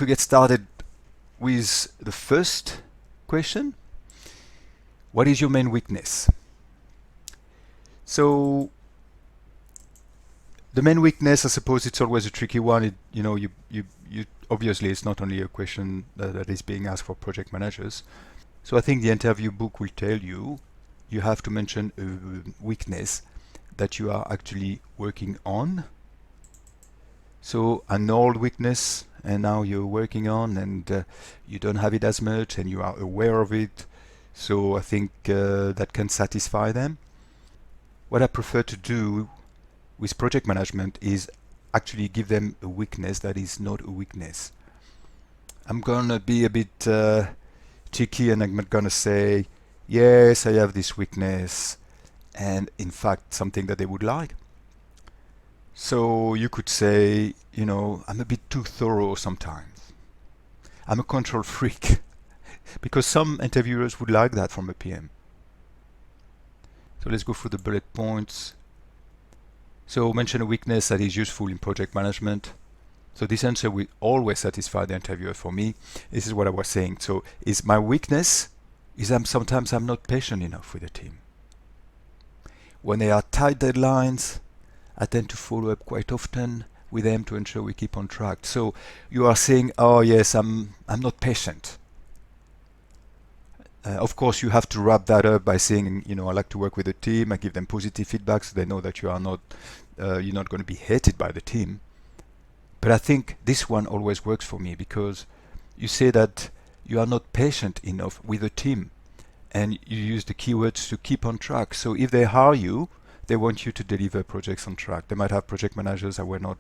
To get started with the first question, what is your main weakness? So the main weakness, I suppose it's always a tricky one. You obviously it's not only a question that is being asked for project managers. So I think the interview book will tell you you have to mention a weakness that you are actually working on. So an old weakness and now you're working on, and you don't have it as much and you are aware of it. So I think that can satisfy them. What I prefer to do with project management is actually give them a weakness that is not a weakness. I'm gonna be a bit cheeky and I'm gonna say, yes, I have this weakness, and in fact something that they would like. So you could say, I'm a bit too thorough sometimes. I'm a control freak. Because some interviewers would like that from a PM. So let's go through the bullet points. So mention a weakness that is useful in project management. So this answer will always satisfy the interviewer for me. This is what I was saying. So is my weakness is sometimes I'm not patient enough with the team. When there are tight deadlines, I tend to follow up quite often with them to ensure we keep on track. So you are saying, oh yes, I'm not patient. Of course, you have to wrap that up by saying, I like to work with the team. I give them positive feedback so they know that you're not going to be hated by the team. But I think this one always works for me because you say that you are not patient enough with the team, and you use the keywords to keep on track. So if they hire you, they want you to deliver projects on track. They might have project managers that were not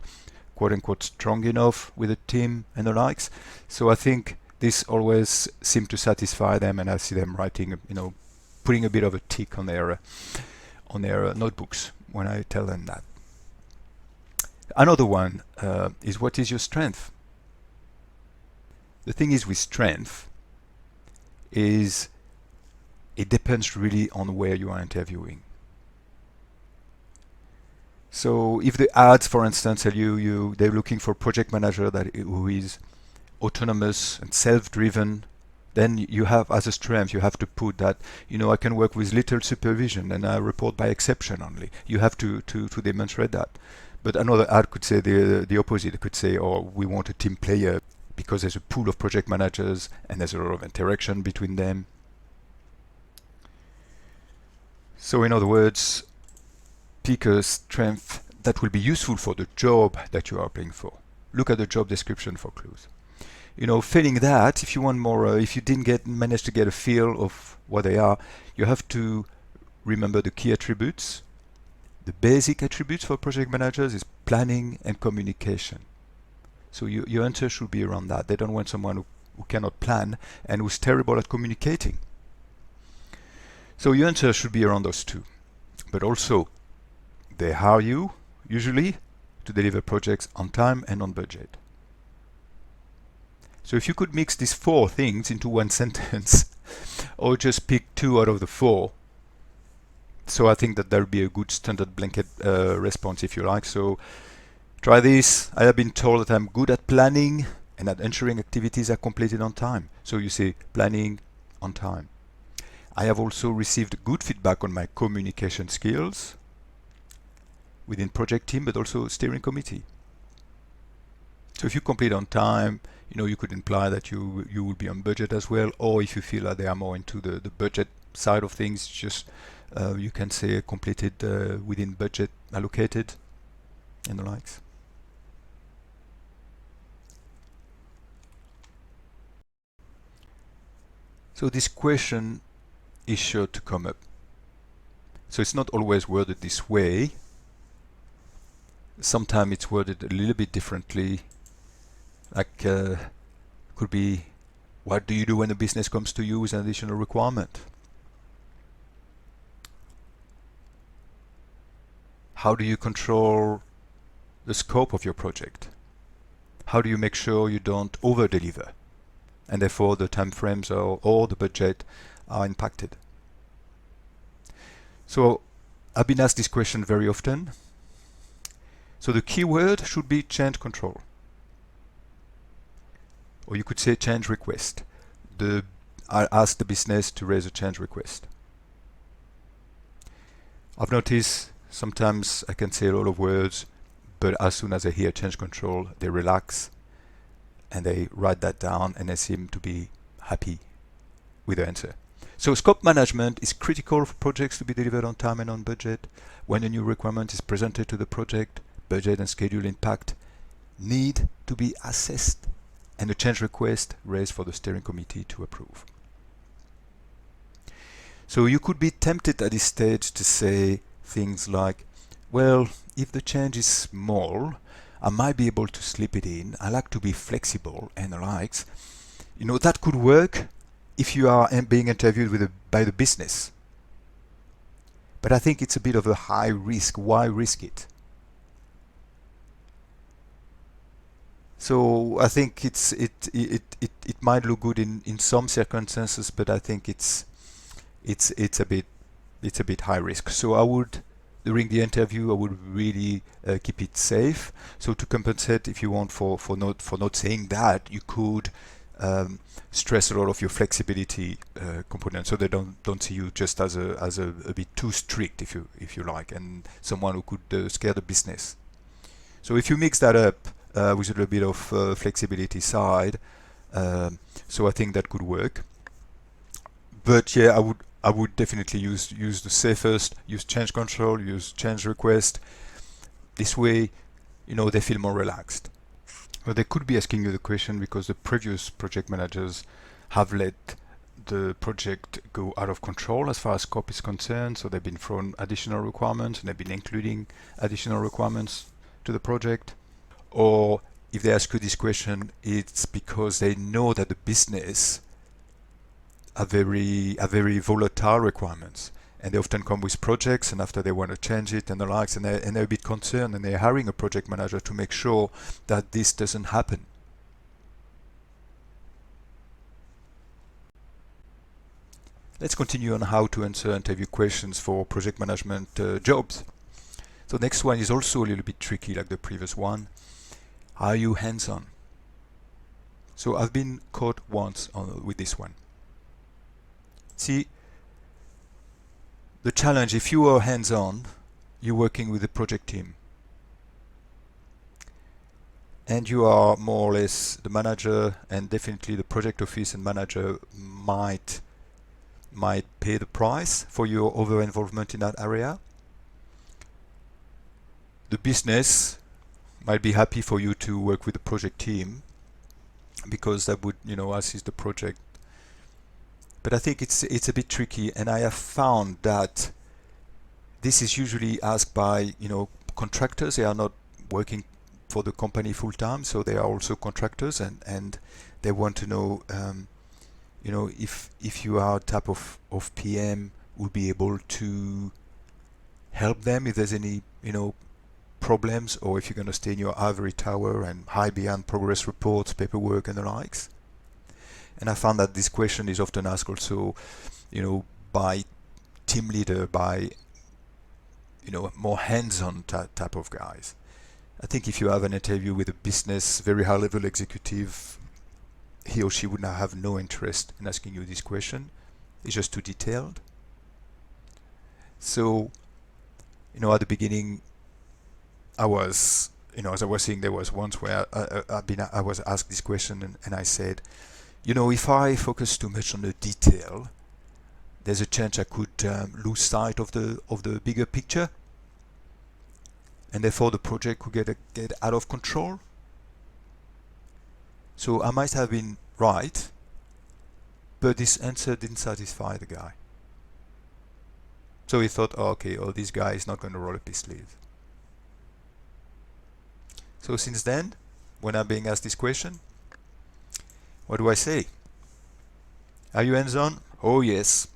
quote unquote strong enough with the team and the likes. So I think this always seems to satisfy them, and I see them writing, putting a bit of a tick on their notebooks when I tell them that. Another one is, what is your strength? The thing is with strength is it depends really on where you are interviewing. So if the ads, for instance, tell you they're looking for a project manager who is autonomous and self-driven, then you have, as a strength, you have to put that, I can work with little supervision and I report by exception only. You have to demonstrate that. But another ad could say the opposite. It could say, oh, we want a team player because there's a pool of project managers and there's a lot of interaction between them. So in other words, pick a strength that will be useful for the job that you are applying for. Look at the job description for clues. Failing that, if you want more, if you didn't manage to get a feel of what they are, you have to remember the key attributes. The basic attributes for project managers is planning and communication. So your answer should be around that. They don't want someone who cannot plan and who's terrible at communicating. So your answer should be around those two. But also, they hire you, usually, to deliver projects on time and on budget. So if you could mix these four things into one sentence, or just pick two out of the four, so I think that there will be a good standard blanket response if you like. So try this. I have been told that I'm good at planning and at ensuring activities are completed on time. So you say planning on time. I have also received good feedback on my communication skills within project team, but also steering committee. So if you complete on time, you could imply that you will be on budget as well, or if you feel that they are more into the budget side of things, just you can say completed within budget allocated and the likes. So this question is sure to come up. So it's not always worded this way. Sometimes it's worded a little bit differently. Like could be, what do you do when the business comes to you with an additional requirement? How do you control the scope of your project? How do you make sure you don't over-deliver and therefore the time frames or the budget are impacted? So I've been asked this question very often. So the key word should be change control. Or you could say change request. I ask the business to raise a change request. I've noticed sometimes I can say a lot of words, but as soon as they hear change control, they relax and they write that down and they seem to be happy with the answer. So scope management is critical for projects to be delivered on time and on budget. When a new requirement is presented to the project, budget and schedule impact need to be assessed and a change request raised for the steering committee to approve. So you could be tempted at this stage to say things like, well, if the change is small, I might be able to slip it in. I like to be flexible and the likes. That could work if you are being interviewed by the business. But I think it's a bit of a high risk. Why risk it? So I think it might look good in some circumstances, but I think it's a bit high risk. So I would, during the interview, I would really keep it safe. So to compensate, if you want, for not saying that, you could stress a lot of your flexibility component, so they don't see you just as a bit too strict, if you like, and someone who could scare the business. So if you mix that up with a little bit of flexibility side, so I think that could work. But yeah, I would definitely use the safest, use change control, use change request. This way, they feel more relaxed. Well, they could be asking you the question because the previous project managers have let the project go out of control as far as scope is concerned. So they've been thrown additional requirements and they've been including additional requirements to the project. Or if they ask you this question, it's because they know that the business are very volatile requirements, and they often come with projects, and after they want to change it and the likes, and they're a bit concerned, and they're hiring a project manager to make sure that this doesn't happen. Let's continue on how to answer interview questions for project management jobs. So next one is also a little bit tricky like the previous one. Are you hands-on? So I've been caught once with this one. See, the challenge, if you are hands-on, you're working with the project team. And you are more or less the manager, and definitely the project office and manager might pay the price for your over-involvement in that area. The business might be happy for you to work with the project team because that would, assist the project. But I think it's a bit tricky, and I have found that this is usually asked by contractors. They are not working for the company full time, so they are also contractors, and they want to know if you are a type of PM will be able to help them if there's any problems, or if you're going to stay in your ivory tower and hide behind progress reports, paperwork, and the likes. And I found that this question is often asked also, by team leader, by more hands-on type of guys. I think if you have an interview with a business, very high-level executive, he or she would now have no interest in asking you this question. It's just too detailed. So, at the beginning, I was, as I was saying, there was once where I was asked this question, and I said, if I focus too much on the detail, there's a chance I could lose sight of the bigger picture, and therefore the project could get out of control. So I might have been right, but this answer didn't satisfy the guy. So he thought, this guy is not going to roll up his sleeve. So since then, when I'm being asked this question, what do I say? Are you hands-on? Oh yes.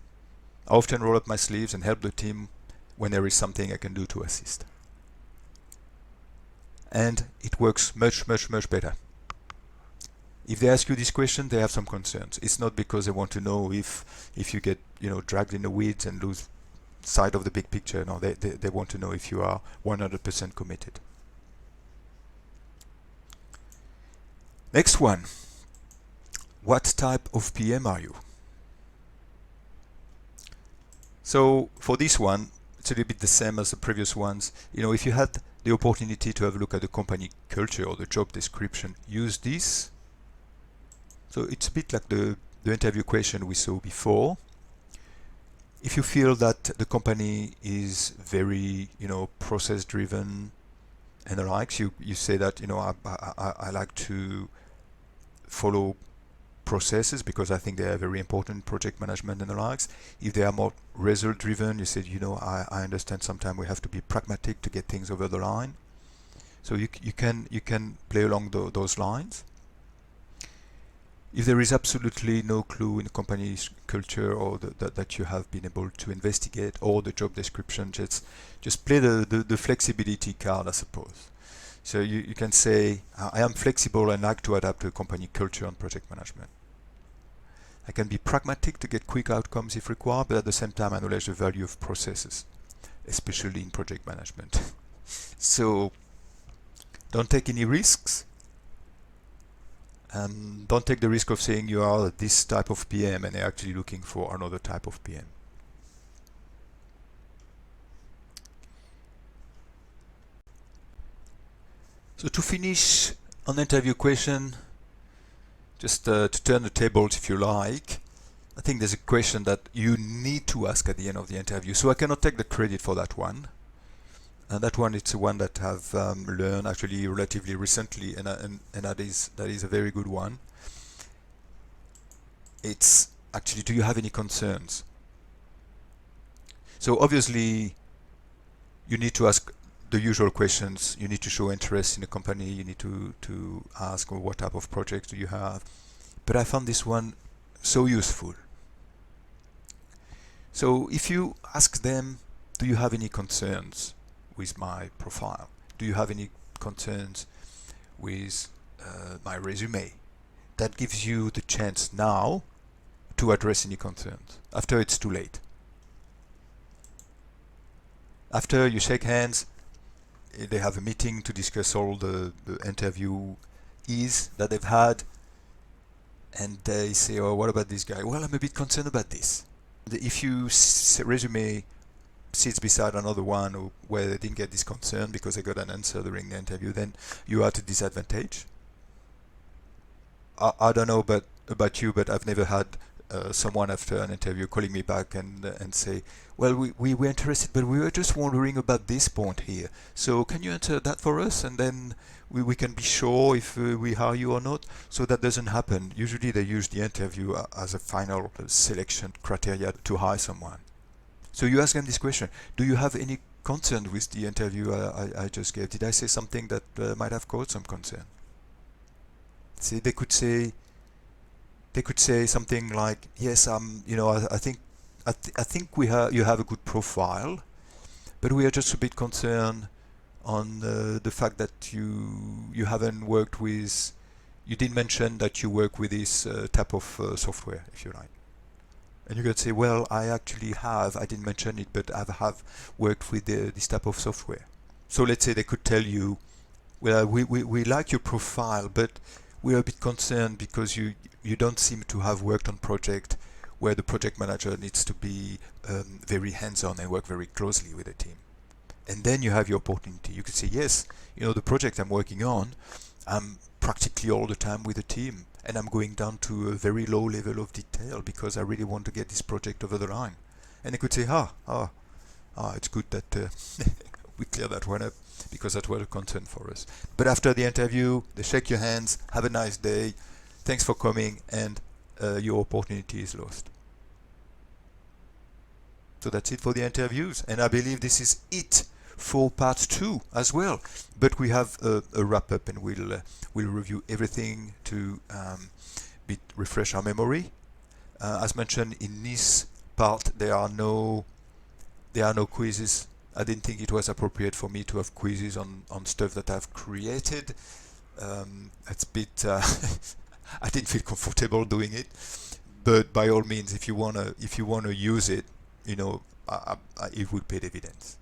I often roll up my sleeves and help the team when there is something I can do to assist. And it works much, much, much better. If they ask you this question, they have some concerns. It's not because they want to know if you get dragged in the weeds and lose sight of the big picture. No, they want to know if you are 100% committed. Next one. what type of PM are you? So for this one, it's a little bit the same as the previous ones. If you had the opportunity to have a look at the company culture or the job description, use this. So it's a bit like the interview question we saw before. If you feel that the company is very, process driven and the likes, you say that, I like to follow processes because I think they are very important in project management and the likes. If they are more result driven, you said, I understand sometimes we have to be pragmatic to get things over the line. So you can play along those lines. If there is absolutely no clue in the company's culture or that you have been able to investigate, or the job description, just play the flexibility card, I suppose. So you can say, I am flexible and like to adapt to a company culture and project management. I can be pragmatic to get quick outcomes if required, but at the same time acknowledge the value of processes, especially in project management. So don't take any risks. And don't take the risk of saying you are this type of PM and they're actually looking for another type of PM. So to finish on interview question, just to turn the tables if you like, I think there's a question that you need to ask at the end of the interview. So I cannot take the credit for that one. And that one, it's one that I've learned actually relatively recently, and that is a very good one. It's actually, do you have any concerns? So obviously, you need to ask the usual questions. You need to show interest in the company. You need to ask what type of projects do you have. But I found this one so useful. So if you ask them, do you have any concerns with my profile? Do you have any concerns with my resume? That gives you the chance now to address any concerns. After, it's too late. After you shake hands, they have a meeting to discuss all the interviewees that they've had, and they say, oh, what about this guy? Well, I'm a bit concerned about this. If your resume sits beside another one where they didn't get this concern because they got an answer during the interview, then you are at a disadvantage. I don't know about you, but I've never had someone after an interview calling me back and say, well, we were interested, but we were just wondering about this point here. So can you answer that for us? And then we can be sure if we hire you or not. So that doesn't happen. Usually they use the interview as a final selection criteria to hire someone. So you ask them this question: do you have any concern with the interview I just gave? Did I say something that might have caused some concern? See, they could say something like, yes, I think you have a good profile, but we are just a bit concerned on the fact that you haven't worked with, you didn't mention that you work with this type of software, if you like. And you can say, well, I didn't mention it, but I have worked with this type of software. So let's say they could tell you, well, we like your profile, but we're a bit concerned because you don't seem to have worked on project where the project manager needs to be very hands-on and work very closely with the team. And then you have your opportunity. You could say, yes, the project I'm working on, I'm practically all the time with the team, and I'm going down to a very low level of detail because I really want to get this project over the line. And they could say, it's good that we clear that one up, because that was a concern for us. But after the interview, they shake your hands, have a nice day, thanks for coming, and your opportunity is lost. So that's it for the interviews, and I believe this is it for part 2 as well. But we have a wrap up, and we'll review everything to refresh our memory. As mentioned in this part, there are no quizzes. I didn't think it was appropriate for me to have quizzes on stuff that I've created. It's a bit I didn't feel comfortable doing it, but by all means, if you wanna use it, it will pay dividends.